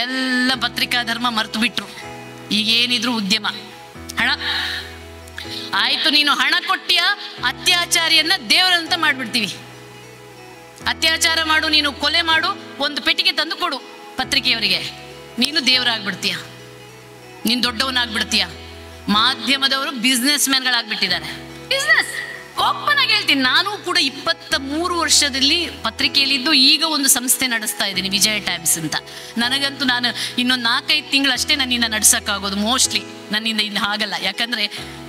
ಎಲ್ಲ ಪತ್ರಿಕಾ ಧರ್ಮ ಮರ್ತು ಬಿಟ್ರು. ಈಗೇನಿದ್ರು ಉದ್ಯಮ, ಹಣ. ಆಯ್ತು, ನೀನು ಹಣ ಕೊಟ್ಟಿಯ, ಅತ್ಯಾಚಾರಿಯನ್ನ ದೇವರಂತ ಮಾಡ್ಬಿಡ್ತೀವಿ. ಅತ್ಯಾಚಾರ ಮಾಡು, ನೀನು ಕೊಲೆ ಮಾಡು, ಒಂದು ಪೆಟ್ಟಿಗೆ ತಂದು ಕೊಡು ಪತ್ರಿಕೆಯವರಿಗೆ, ನೀನು ದೇವರಾಗ್ಬಿಡ್ತೀಯ, ನೀನು ದೊಡ್ಡವನಾಗ್ಬಿಡ್ತೀಯ. ಮಾಧ್ಯಮದವರು ಬಿಸ್ನೆಸ್ ಮ್ಯಾನ್ಗಳಾಗ್ಬಿಟ್ಟಿದ್ದಾರೆ. ಬಿಸ್ನೆಸ್ ಓಪನ್ ಆಗಿ ಹೇಳ್ತೀನಿ, ನಾನು ಕೂಡ 23 ವರ್ಷದಲ್ಲಿ ಪತ್ರಿಕೆಯಲ್ಲಿದ್ದು ಈಗ ಒಂದು ಸಂಸ್ಥೆ ನಡೆಸ್ತಾ ಇದ್ದೀನಿ, ವಿಜಯ ಟೈಮ್ಸ್ ಅಂತ. ನನಗಂತೂ ನಾನು ಇನ್ನೊಂದು 4-5 ತಿಂಗಳಷ್ಟೇ ನನ್ನಿಂದ ನಡ್ಸೋಕ್ಕಾಗೋದು. ಮೋಸ್ಟ್ಲಿ ನನ್ನಿಂದ ಇನ್ನು ಆಗಲ್ಲ, ಯಾಕಂದರೆ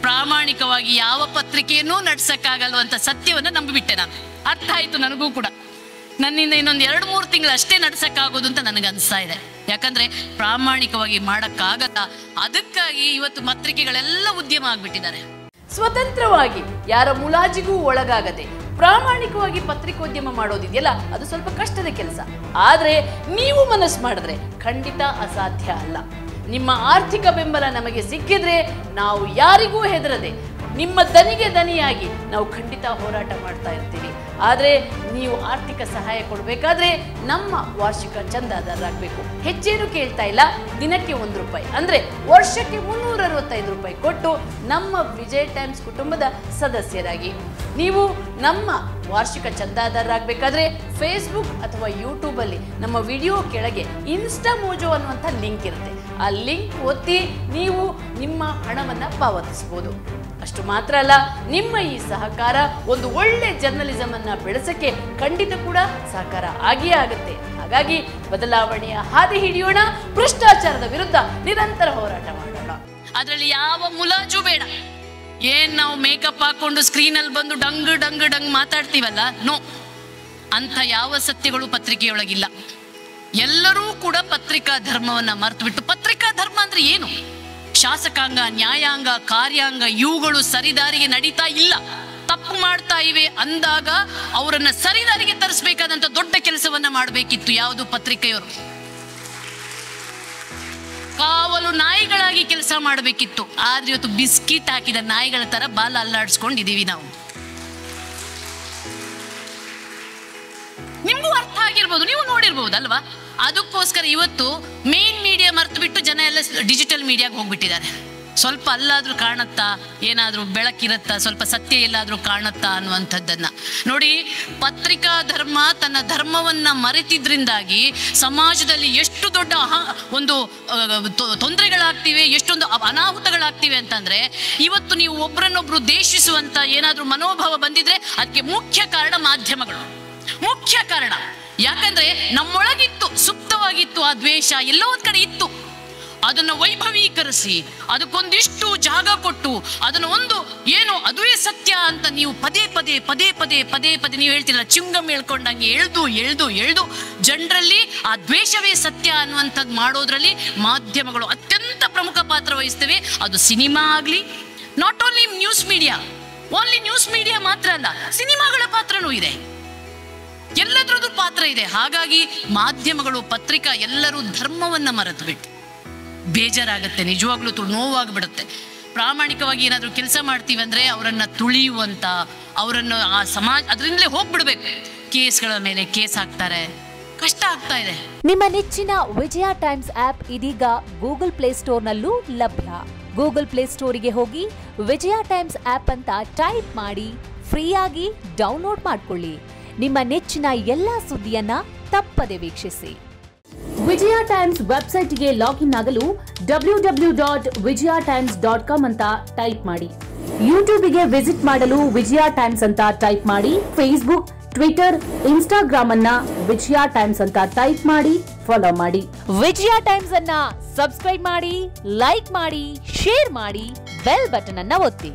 ಪ್ರಾಮಾಣಿಕವಾಗಿ ಯಾವ ಪತ್ರಿಕೆಯನ್ನೂ ನಡ್ಸೋಕ್ಕಾಗಲ್ವಂಥ ಸತ್ಯವನ್ನು ನಂಬಿಬಿಟ್ಟೆ ನಾನು. ಅರ್ಥ ಆಯಿತು ನನಗೂ ಕೂಡ. ನನ್ನಿಂದ ಇನ್ನೊಂದು 2-3 ತಿಂಗಳು ಅಷ್ಟೇ ನಡ್ಸೋಕ್ಕಾಗೋದು ಅಂತ ನನಗೆ ಅನಿಸ್ತಾ ಇದೆ. ಯಾಕಂದರೆ ಪ್ರಾಮಾಣಿಕವಾಗಿ ಮಾಡೋಕ್ಕಾಗಲ್ಲ. ಅದಕ್ಕಾಗಿ ಇವತ್ತು ಪತ್ರಿಕೆಗಳೆಲ್ಲ ಉದ್ಯಮ ಆಗಿಬಿಟ್ಟಿದ್ದಾರೆ. ಸ್ವತಂತ್ರವಾಗಿ ಯಾರ ಮುಲಾಜಿಗೂ ಒಳಗಾಗದೆ ಪ್ರಾಮಾಣಿಕವಾಗಿ ಪತ್ರಿಕೋದ್ಯಮ ಮಾಡೋದಿದೆಯಲ್ಲ, ಅದು ಸ್ವಲ್ಪ ಕಷ್ಟದ ಕೆಲಸ. ಆದರೆ ನೀವು ಮನಸ್ಸು ಮಾಡಿದ್ರೆ ಖಂಡಿತ ಅಸಾಧ್ಯ ಅಲ್ಲ. ನಿಮ್ಮ ಆರ್ಥಿಕ ಬೆಂಬಲ ನಮಗೆ ಸಿಕ್ಕಿದ್ರೆ ನಾವು ಯಾರಿಗೂ ಹೆದರದೆ ನಿಮ್ಮ ದನಿಗೆ ದನಿಯಾಗಿ ನಾವು ಖಂಡಿತ ಹೋರಾಟ ಮಾಡ್ತಾ ಇರ್ತೀವಿ. ಆದರೆ ನೀವು ಆರ್ಥಿಕ ಸಹಾಯ ಕೊಡಬೇಕಾದ್ರೆ ನಮ್ಮ ವಾರ್ಷಿಕ ಚಂದಾದಾರರಾಗಬೇಕು. ಹೆಚ್ಚೇನು ಕೇಳ್ತಾ ಇಲ್ಲ, ದಿನಕ್ಕೆ ₹1 ಅಂದರೆ ವರ್ಷಕ್ಕೆ ₹365 ಕೊಟ್ಟು ನಮ್ಮ ವಿಜಯ ಟೈಮ್ಸ್ ಕುಟುಂಬದ ಸದಸ್ಯರಾಗಿ. ನೀವು ನಮ್ಮ ವಾರ್ಷಿಕ ಚಂದಾದಾರರಾಗಬೇಕಾದ್ರೆ ಫೇಸ್ಬುಕ್ ಅಥವಾ ಯೂಟ್ಯೂಬಲ್ಲಿ ನಮ್ಮ ವಿಡಿಯೋ ಕೆಳಗೆ ಇನ್ಸ್ಟಾ ಮೋಜೋ ಅನ್ನುವಂಥ ಲಿಂಕ್ ಇರುತ್ತೆ. ಆ ಲಿಂಕ್ ಒತ್ತಿ ನೀವು ನಿಮ್ಮ ಹಣವನ್ನು ಪಾವತಿಸ್ಬೋದು. ಅಷ್ಟು ಮಾತ್ರ ಅಲ್ಲ, ನಿಮ್ಮ ಈ ಸಹಕಾರ ಒಂದು ಒಳ್ಳೆ ಜರ್ನಲಿಸಮ್ ಅನ್ನ ಬೆಳೆಸಕ್ಕೆ ಖಂಡಿತ ಕೂಡ ಸಹಕಾರ ಆಗಿಯೇ ಆಗುತ್ತೆ. ಹಾಗಾಗಿ ಬದಲಾವಣೆಯ ಹಾದಿ ಹಿಡಿಯೋಣ, ಭ್ರಷ್ಟಾಚಾರದ ವಿರುದ್ಧ ನಿರಂತರ ಹೋರಾಟ ಮಾಡೋಣ. ಅದರಲ್ಲಿ ಯಾವ ಮುಲಾಜು ಬೇಡ. ಏನ್ ನಾವು ಮೇಕಪ್ ಹಾಕೊಂಡು ಸ್ಕ್ರೀನಲ್ಲಿ ಬಂದು ಡಂಗ್ ಡಂಗ್ ಡಂಗ್ ಮಾತಾಡ್ತೀವಲ್ಲ, ನೋ, ಅಂತ ಯಾವ ಸತ್ಯಗಳು ಪತ್ರಿಕೆಯೊಳಗಿಲ್ಲ. ಎಲ್ಲರೂ ಕೂಡ ಪತ್ರಿಕಾ ಧರ್ಮವನ್ನ ಮರೆತು ಬಿಟ್ಟು, ಪತ್ರಿಕಾ ಧರ್ಮ ಅಂದ್ರೆ ಏನು? ಶಾಸಕಾಂಗ, ನ್ಯಾಯಾಂಗ, ಕಾರ್ಯಾಂಗ ಇವುಗಳು ಸರಿದಾರಿಗೆ ನಡೀತಾ ಇಲ್ಲ, ತಪ್ಪು ಮಾಡ್ತಾ ಇವೆ ಅಂದಾಗ ಅವರನ್ನ ಸರಿದಾರಿಗೆ ತರಿಸಬೇಕಾದಂತ ದೊಡ್ಡ ಕೆಲಸವನ್ನ ಮಾಡಬೇಕಿತ್ತು ಯಾವುದು ಪತ್ರಿಕೆಯವರು. ಕಾವಲು ನಾಯಿಗಳಾಗಿ ಕೆಲಸ ಮಾಡಬೇಕಿತ್ತು. ಆದ್ರೆ ಇವತ್ತು ಬಿಸ್ಕಿಟ್ ಹಾಕಿದ ನಾಯಿಗಳ ತರ ಬಾಲ ಅಲ್ಲಾಡಿಸ್ಕೊಂಡಿದೀವಿ ನಾವು. ನಿಮ್ಗೂ ಅರ್ಥ ಆಗಿರ್ಬೋದು, ನೀವು ನೋಡಿರ್ಬೋದು ಅಲ್ವಾ? ಅದಕ್ಕೋಸ್ಕರ ಇವತ್ತು ಮೇನ್ ಮೀಡಿಯಾ ಮರೆತು ಬಿಟ್ಟು ಜನ ಎಲ್ಲ ಡಿಜಿಟಲ್ ಮೀಡಿಯಾಗೆ ಹೋಗ್ಬಿಟ್ಟಿದ್ದಾರೆ. ಸ್ವಲ್ಪ ಅಲ್ಲಾದ್ರೂ ಕಾಣುತ್ತಾ, ಏನಾದ್ರೂ ಬೆಳಕಿರುತ್ತಾ, ಸ್ವಲ್ಪ ಸತ್ಯ ಎಲ್ಲಾದ್ರೂ ಕಾಣುತ್ತಾ ಅನ್ನುವಂಥದ್ದನ್ನ ನೋಡಿ. ಪತ್ರಿಕಾ ಧರ್ಮ ತನ್ನ ಧರ್ಮವನ್ನ ಮರೆತಿದ್ರಿಂದಾಗಿ ಸಮಾಜದಲ್ಲಿ ಎಷ್ಟು ದೊಡ್ಡ ಒಂದು ತೊಂದರೆಗಳಾಗ್ತಿವೆ, ಎಷ್ಟೊಂದು ಅನಾಹುತಗಳಾಗ್ತಿವೆ ಅಂತಂದ್ರೆ, ಇವತ್ತು ನೀವು ಒಬ್ರನ್ನೊಬ್ರು ದೇಶಿಸುವಂತ ಏನಾದ್ರೂ ಮನೋಭಾವ ಬಂದಿದ್ರೆ ಅದಕ್ಕೆ ಮುಖ್ಯ ಕಾರಣ ಮಾಧ್ಯಮಗಳು. ಮುಖ್ಯ ಕಾರಣ. ಯಾಕಂದ್ರೆ ನಮ್ಮೊಳಗಿತ್ತು, ಸುಪ್ತವಾಗಿತ್ತು ಆ ದ್ವೇಷ, ಎಲ್ಲೋ ಒಂದ್ ಕಡೆ ಇತ್ತು. ಅದನ್ನು ವೈಭವೀಕರಿಸಿ ಅದಕ್ಕೊಂದಿಷ್ಟು ಜಾಗ ಕೊಟ್ಟು ಅದನ್ನು ಒಂದು ಏನು ಅದುವೇ ಸತ್ಯ ಅಂತ ನೀವು ಪದೇ ಪದೇ ಪದೇ ಪದೇ ಪದೇ ಪದೇ ನೀವು ಹೇಳ್ತಿರಲ್ಲ, ಚಿಂಗಮ್ ಹೇಳ್ಕೊಂಡಂಗೆ ಎಳ್ದು ಎಳ್ದು ಎಳ್ದು ಜನರಲ್ಲಿ ಆ ದ್ವೇಷವೇ ಸತ್ಯ ಅನ್ನುವಂಥದ್ದು ಮಾಡೋದ್ರಲ್ಲಿ ಮಾಧ್ಯಮಗಳು ಅತ್ಯಂತ ಪ್ರಮುಖ ಪಾತ್ರ ವಹಿಸ್ತವೆ. ಅದು ಸಿನಿಮಾ ಆಗಲಿ, not only news media, only news media ಮಾತ್ರ ಅಲ್ಲ, ಸಿನಿಮಾಗಳ ಪಾತ್ರನೂ ಇದೆ, ಎಲ್ಲದ್ರದ್ದು ಪಾತ್ರ ಇದೆ. ಹಾಗಾಗಿ ಮಾಧ್ಯಮಗಳು, ಪತ್ರಿಕಾ ಎಲ್ಲರೂ ಧರ್ಮವನ್ನ ಮರೆತು ಬಿಟ್ಟು ಬೇಜಾರಾಗುತ್ತೆ, ನಿಜವಾಗ್ಲೂ ನೋವಾಗ್ಬಿಡುತ್ತೆ. ಪ್ರಾಮಾಣಿಕವಾಗಿ ಏನಾದರೂ ಕೆಲಸ ಮಾಡ್ತೀವಿ ಅಂದ್ರೆ ಅವರನ್ನ ತುಳಿಯುವಂತ, ಅವರನ್ನು ಆ ಸಮಾಜ ಅದರಿಂದಲೇ ಹೋಗ್ಬಿಡ್ಬೇಕು. ಕೇಸ್ಗಳ ಮೇಲೆ ಕೇಸ್ ಹಾಕ್ತಾರೆ, ಕಷ್ಟ ಆಗ್ತಾ ಇದೆ. ನಿಮ್ಮ ನೆಚ್ಚಿನ ವಿಜಯ ಟೈಮ್ಸ್ ಆಪ್ ಇದೀಗ ಗೂಗಲ್ ಪ್ಲೇಸ್ಟೋರ್ನಲ್ಲೂ ಲಭ್ಯ. ಗೂಗಲ್ ಪ್ಲೇಸ್ಟೋರಿಗೆ ಹೋಗಿ ವಿಜಯ ಟೈಮ್ಸ್ ಆಪ್ ಅಂತ ಟೈಪ್ ಮಾಡಿ ಫ್ರೀಯಾಗಿ ಡೌನ್ಲೋಡ್ ಮಾಡಿಕೊಳ್ಳಿ. ನಿಮ್ಮ ನೆಚ್ಚಿನ ಎಲ್ಲಾ ಸುದ್ದಿಯನ್ನ ತಪ್ಪದೆ ವೀಕ್ಷಿಸಿ. ವಿಜಯ ಟೈಮ್ಸ್ ವೆಬ್ಸೈಟ್ಗೆ ಲಾಗಿನ್ ಆಗಲು www.vijayatimes.com ಅಂತ ಟೈಪ್ ಮಾಡಿ. ಯೂಟ್ಯೂಬ್ಗೆ ವಿಸಿಟ್ ಮಾಡಲು ವಿಜಯ ಟೈಮ್ಸ್ ಅಂತ ಟೈಪ್ ಮಾಡಿ. ಫೇಸ್ಬುಕ್, ಟ್ವಿಟರ್, ಇನ್ಸ್ಟಾಗ್ರಾಮ್ ಅನ್ನ ವಿಜಯ ಟೈಮ್ಸ್ ಅಂತ ಟೈಪ್ ಮಾಡಿ, ಫಾಲೋ ಮಾಡಿ. ವಿಜಯ ಟೈಮ್ಸ್ ಅನ್ನ ಸಬ್ಸ್ಕ್ರೈಬ್ ಮಾಡಿ, ಲೈಕ್ ಮಾಡಿ, ಶೇರ್ ಮಾಡಿ, ಬೆಲ್ ಬಟನ್ ಅನ್ನ ಒತ್ತಿ.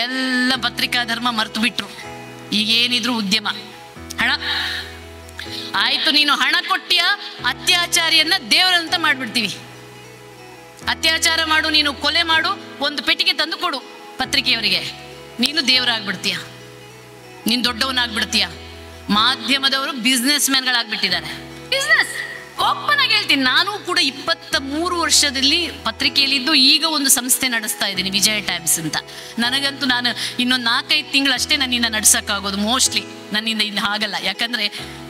ಎಲ್ಲ ಪತ್ರಿಕಾ ಧರ್ಮ ಮರೆತು ಬಿಟ್ರು. ಈಗೇನಿದ್ರು ಉದ್ಯಮ, ಹಣ. ಆಯ್ತು, ನೀನು ಹಣ ಕೊಟ್ಟಿಯ, ಅತ್ಯಾಚಾರಿಯನ್ನ ದೇವರಂತ ಮಾಡ್ಬಿಡ್ತೀವಿ. ಅತ್ಯಾಚಾರ ಮಾಡು, ನೀನು ಕೊಲೆ ಮಾಡು, ಒಂದು ಪೆಟ್ಟಿಗೆ ತಂದು ಕೊಡು ಪತ್ರಿಕೆಯವರಿಗೆ, ನೀನು ದೇವರಾಗ್ಬಿಡ್ತೀಯ, ನೀನು ದೊಡ್ಡವನಾಗ್ಬಿಡ್ತೀಯ. ಮಾಧ್ಯಮದವರು ಬಿಸ್ನೆಸ್ ಮ್ಯಾನ್ಗಳಾಗ್ಬಿಟ್ಟಿದ್ದಾರೆ. ಬಿಸ್ನೆಸ್ ಓಪನ್ ಆಗಿ ಹೇಳ್ತೀನಿ, ನಾನು ಕೂಡ 23 ವರ್ಷದಲ್ಲಿ ಪತ್ರಿಕೆಯಲ್ಲಿದ್ದು ಈಗ ಒಂದು ಸಂಸ್ಥೆ ನಡೆಸ್ತಾ ಇದ್ದೀನಿ, ವಿಜಯ ಟೈಮ್ಸ್ ಅಂತ. ನನಗಂತೂ ನಾನು ಇನ್ನೊಂದು 4-5 ತಿಂಗಳಷ್ಟೇ ನನ್ನಿಂದ ನಡೆಸೋಕ್ಕಾಗೋದು, ಮೋಸ್ಟ್ಲಿ ನನ್ನಿಂದ ಇನ್ನು ಆಗಲ್ಲ. ಯಾಕಂದರೆ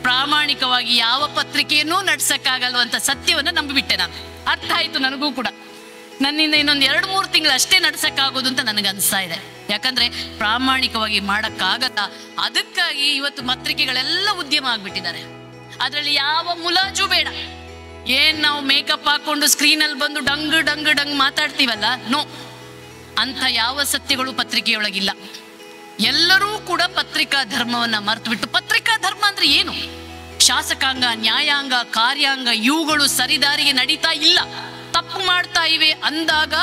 ಪ್ರಾಮಾಣಿಕವಾಗಿ ಯಾವ ಪತ್ರಿಕೆಯನ್ನೂ ನಡೆಸೋಕ್ಕಾಗಲ್ಲ ಅಂತ ಸತ್ಯವನ್ನು ನಂಬಿಬಿಟ್ಟೆ ನಾನು. ಅರ್ಥ ಆಯಿತು ನನಗೂ ಕೂಡ. ನನ್ನಿಂದ ಇನ್ನೊಂದು 2-3 ತಿಂಗಳು ಅಷ್ಟೇ ನಡೆಸೋಕ್ಕಾಗೋದು ಅಂತ ನನಗೆ ಅನಿಸ್ತಾ ಇದೆ. ಯಾಕಂದರೆ ಪ್ರಾಮಾಣಿಕವಾಗಿ ಮಾಡೋಕ್ಕಾಗಲ್ಲ. ಅದಕ್ಕಾಗಿ ಇವತ್ತು ಪತ್ರಿಕೆಗಳೆಲ್ಲ ಉದ್ಯಮ ಆಗಿಬಿಟ್ಟಿದ್ದಾರೆ. ಅದರಲ್ಲಿ ಯಾವ ಮುಲಾಜು ಬೇಡ. ಏನ್ ನಾವು ಮೇಕಪ್ ಹಾಕೊಂಡು ಸ್ಕ್ರೀನಲ್ಲಿ ಬಂದು ಡಂಗ್ ಡಂಗ್ ಡಂಗ್ ಮಾತಾಡ್ತೀವಲ್ಲ, ನೋ, ಅಂಥ ಯಾವ ಸತ್ಯಗಳು ಪತ್ರಿಕೆಯೊಳಗಿಲ್ಲ. ಎಲ್ಲರೂ ಕೂಡ ಪತ್ರಿಕಾ ಧರ್ಮವನ್ನ ಮರೆತು ಬಿಟ್ಟು, ಪತ್ರಿಕಾ ಧರ್ಮ ಅಂದ್ರೆ ಏನು? ಶಾಸಕಾಂಗ, ನ್ಯಾಯಾಂಗ, ಕಾರ್ಯಾಂಗ ಇವುಗಳು ಸರಿದಾರಿಗೆ ನಡೀತಾ ಇಲ್ಲ, ತಪ್ಪು ಮಾಡ್ತಾ ಇವೆ ಅಂದಾಗ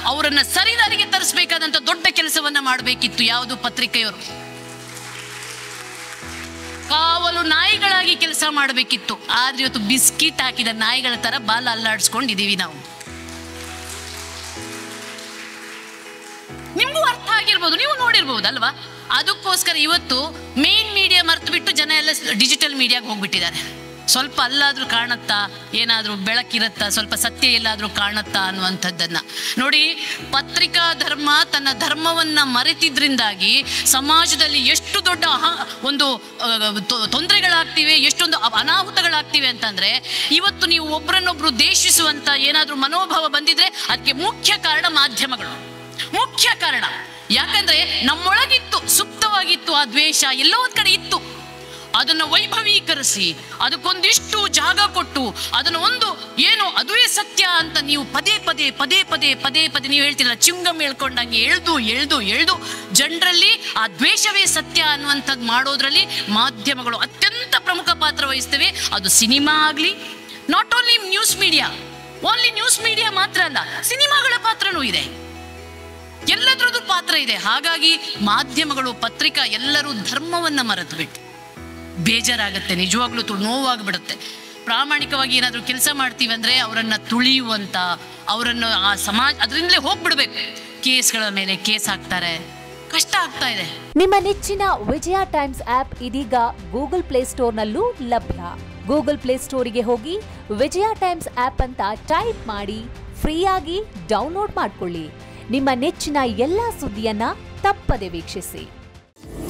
ಅವರನ್ನ ಸರಿದಾರಿಗೆ ತರಿಸಬೇಕಾದಂತ ದೊಡ್ಡ ಕೆಲಸವನ್ನ ಮಾಡಬೇಕಿತ್ತು ಯಾವುದು ಪತ್ರಿಕೆಯವರು. ಕಾವಲು ನಾಯಿಗಳಾಗಿ ಕೆಲಸ ಮಾಡಬೇಕಿತ್ತು. ಆದ್ರೆ ಇವತ್ತು ಬಿಸ್ಕಿಟ್ ಹಾಕಿದ ನಾಯಿಗಳ ತರ ಬಾಲ ಅಲ್ಲಾಡಿಸ್ಕೊಂಡಿದೀವಿ ನಾವು. ನಿಮ್ಗೂ ಅರ್ಥ ಆಗಿರ್ಬೋದು, ನೀವು ನೋಡಿರ್ಬೋದು ಅಲ್ವಾ. ಅದಕ್ಕೋಸ್ಕರ ಇವತ್ತು ಮೇನ್ ಮೀಡಿಯಾ ಮರ್ತು ಬಿಟ್ಟು ಜನ ಎಲ್ಲ ಡಿಜಿಟಲ್ ಮೀಡಿಯಾಗೆ ಹೋಗ್ಬಿಟ್ಟಿದ್ದಾರೆ. ಸ್ವಲ್ಪ ಅಲ್ಲಾದ್ರೂ ಕಾಣುತ್ತಾ, ಏನಾದ್ರೂ ಬೆಳಕಿರುತ್ತಾ, ಸ್ವಲ್ಪ ಸತ್ಯ ಎಲ್ಲಾದ್ರೂ ಕಾಣುತ್ತಾ ಅನ್ನುವಂಥದ್ದನ್ನ ನೋಡಿ. ಪತ್ರಿಕಾ ಧರ್ಮ ತನ್ನ ಧರ್ಮವನ್ನ ಮರೆತಿದ್ರಿಂದಾಗಿ ಸಮಾಜದಲ್ಲಿ ಎಷ್ಟು ದೊಡ್ಡ ಒಂದು ತೊಂದರೆಗಳಾಗ್ತಿವೆ, ಎಷ್ಟೊಂದು ಅನಾಹುತಗಳಾಗ್ತಿವೆ ಅಂತಂದ್ರೆ, ಇವತ್ತು ನೀವು ಒಬ್ಬರನ್ನೊಬ್ರು ದೇಶಿಸುವಂತ ಏನಾದ್ರೂ ಮನೋಭಾವ ಬಂದಿದ್ರೆ ಅದಕ್ಕೆ ಮುಖ್ಯ ಕಾರಣ ಮಾಧ್ಯಮಗಳು, ಮುಖ್ಯ ಕಾರಣ. ಯಾಕಂದ್ರೆ ನಮ್ಮೊಳಗಿತ್ತು, ಸುಪ್ತವಾಗಿತ್ತು ಆ ದ್ವೇಷ, ಎಲ್ಲೋ ಒಂದ್ ಕಡೆ ಇತ್ತು. ಅದನ್ನ ವೈಭವೀಕರಿಸಿ ಅದಕ್ಕೊಂದಿಷ್ಟು ಜಾಗ ಕೊಟ್ಟು ಅದನ್ನು ಒಂದು ಏನು ಅದುವೇ ಸತ್ಯ ಅಂತ ನೀವು ಪದೇ ಪದೇ ಪದೇ ಪದೇ ಪದೇ ಪದೇ ನೀವು ಹೇಳ್ತಿರಲ್ಲ, ಚಿಂಗಮ್ ಹೇಳ್ಕೊಂಡಂಗೆ ಎಳ್ದು ಜನರಲ್ಲಿ ಆ ದ್ವೇಷವೇ ಸತ್ಯ ಅನ್ನುವಂಥದ್ದು ಮಾಡೋದ್ರಲ್ಲಿ ಮಾಧ್ಯಮಗಳು ಅತ್ಯಂತ ಪ್ರಮುಖ ಪಾತ್ರ ವಹಿಸ್ತವೆ. ಅದು ಸಿನಿಮಾ ಆಗಲಿ, ನಾಟ್ ಓನ್ಲಿ ನ್ಯೂಸ್ ಮೀಡಿಯಾ ಮಾತ್ರ ಅಲ್ಲ, ಸಿನಿಮಾಗಳ ಪಾತ್ರನೂ ಇದೆ, ಎಲ್ಲದ್ರದ್ದು ಪಾತ್ರ ಇದೆ. ಹಾಗಾಗಿ ಮಾಧ್ಯಮಗಳು, ಪತ್ರಿಕಾ ಎಲ್ಲರೂ ಧರ್ಮವನ್ನ ಮರೆತು ಬಿಟ್ಟು ಬೇಜಾರಾಗುತ್ತೆ, ನಿಜವಾಗ್ಲೂ ನೋವಾಗ್ಬಿಡುತ್ತೆ. ಪ್ರಾಮಾಣಿಕವಾಗಿ ಏನಾದರೂ ಕೆಲಸ ಮಾಡ್ತೀವಿ ಅಂದ್ರೆ ಅವರನ್ನ ತುಳಿಯುವಂತ, ಅವರನ್ನು ಆ ಸಮಾಜ ಅದರಿಂದಲೇ ಹೋಗ್ಬಿಡ್ಬೇಕು. ಕೇಸ್ಗಳ ಮೇಲೆ ಕೇಸ್ ಹಾಕ್ತಾರೆ, ಕಷ್ಟ ಆಗ್ತಾ ಇದೆ. ನಿಮ್ಮ ನೆಚ್ಚಿನ ವಿಜಯ ಟೈಮ್ಸ್ ಆಪ್ ಇದೀಗ ಗೂಗಲ್ ಪ್ಲೇಸ್ಟೋರ್ನಲ್ಲೂ ಲಭ್ಯ. ಗೂಗಲ್ ಪ್ಲೇಸ್ಟೋರಿಗೆ ಹೋಗಿ ವಿಜಯ ಟೈಮ್ಸ್ ಆಪ್ ಅಂತ ಟೈಪ್ ಮಾಡಿ ಫ್ರೀಯಾಗಿ ಡೌನ್ಲೋಡ್ ಮಾಡ್ಕೊಳ್ಳಿ. ನಿಮ್ಮ ನೆಚ್ಚಿನ ಎಲ್ಲಾ ಸುದ್ದಿಯನ್ನ ತಪ್ಪದೆ ವೀಕ್ಷಿಸಿ.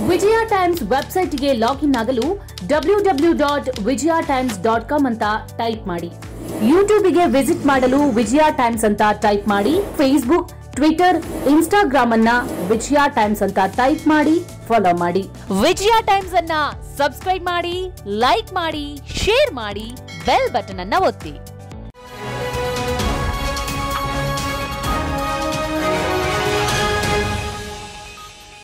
ವಿಜಯ ಟೈಮ್ಸ್ ವೆಬ್ಸೈಟ್ಗೆ ಲಾಗಿನ್ ಆಗಲು www.vijayatimes.com ಅಂತ ಟೈಪ್ ಮಾಡಿ. ಯೂಟ್ಯೂಬ್ಗೆ ವಿಸಿಟ್ ಮಾಡಲು ವಿಜಯ ಟೈಮ್ಸ್ ಅಂತ ಟೈಪ್ ಮಾಡಿ. ಫೇಸ್ಬುಕ್, ಟ್ವಿಟರ್, ಇನ್ಸ್ಟಾಗ್ರಾಮ್ ಅನ್ನ ವಿಜಯ ಟೈಮ್ಸ್ ಅಂತ ಟೈಪ್ ಮಾಡಿ, ಫಾಲೋ ಮಾಡಿ. ವಿಜಯ ಟೈಮ್ಸ್ ಅನ್ನ ಸಬ್ಸ್ಕ್ರೈಬ್ ಮಾಡಿ, ಲೈಕ್ ಮಾಡಿ, ಶೇರ್ ಮಾಡಿ, ಬೆಲ್ ಬಟನ್ ಅನ್ನ ಒತ್ತಿ.